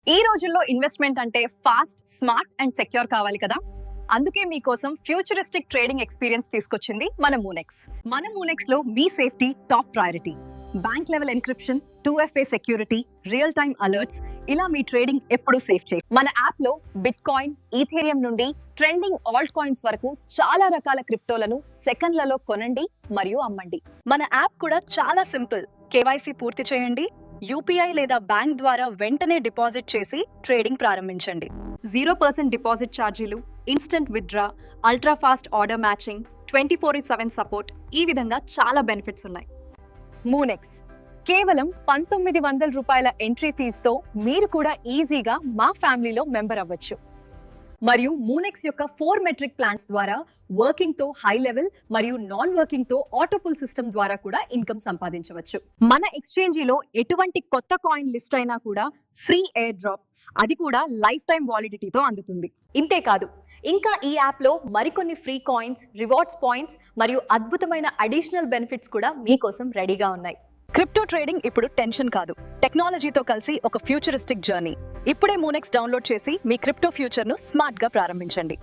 ఈ రోజుల్లో ఇన్వెస్ట్మెంట్ అంటే ఫాస్ట్, స్మార్ట్ అండ్ సెక్యూర్ కావాలి కదా. అందుకే మీకోసం ఫ్యూచరిస్టిక్ ట్రేడింగ్ ఎక్స్పీరియన్స్ తీసుకొచ్చింది మన మూనెక్స్. మన మూనెక్స్ లో మీ safety top priority. Bank level encryption, 2FA security, real time alerts, ఇలా మీ ట్రేడింగ్ ఎప్పుడూ సేఫ్ చేయి. మన యాప్ లో బిట్ కాయిన్, ఈథేరియం నుండి ట్రెండింగ్ ఆల్ట్ కాయిన్స్ వరకు చాలా రకాల క్రిప్టోలను సెకండ్లలో కొనండి మరియు అమ్మండి. మన యాప్ కూడా చాలా సింపుల్. కేవైసీ పూర్తి చేయండి, యూపీఐ లేదా బ్యాంక్ ద్వారా వెంటనే డిపాజిట్ చేసి ట్రేడింగ్ ప్రారంభించండి. 0% డిపాజిట్ ఛార్జీలు, instant withdraw, ultra fast order matching, 24/7 support, ఈ విధంగా చాలా బెనిఫిట్స్ ఉన్నాయి. మూనెక్స్ కేవలం 1900 రూపాయల ఎంట్రీ ఫీజుతో మీరు కూడా ఈజీగా మా ఫ్యామిలీలో మెంబర్ అవ్వచ్చు. మరియు మూనెక్స్ యొక్క 4 మెట్రిక్ ప్లాన్స్ ద్వారా వర్కింగ్ తో హై లెవెల్ మరియు నాన్ వర్కింగ్ తో ఆటోపుల్ సిస్టమ్ ద్వారా కూడా ఇన్కమ్ సంపాదించవచ్చు. మన ఎక్స్చేంజీలో ఎటువంటి కొత్త కాయిన్ లిస్ట్ అయినా కూడా ఫ్రీ ఎయిర్ డ్రాప్, అది కూడా లైఫ్ టైం వాలిడిటీతో అందుతుంది. ఇంతేకాదు, ఇంకా ఈ యాప్ లో మరికొన్ని ఫ్రీ కాయిన్స్, రివార్డ్స్ పాయింట్స్ మరియు అద్భుతమైన అడిషనల్ బెనిఫిట్స్ కూడా మీకోసం రెడీగా ఉన్నాయి. క్రిప్టో ట్రేడింగ్ ఇప్పుడు టెన్షన్ కాదు, టెక్నాలజీతో కలిసి ఒక ఫ్యూచరిస్టిక్ జర్నీ. ఇప్పుడే మూనెక్స్ డౌన్లోడ్ చేసి మీ క్రిప్టో ఫ్యూచర్ ను స్మార్ట్ గా ప్రారంభించండి.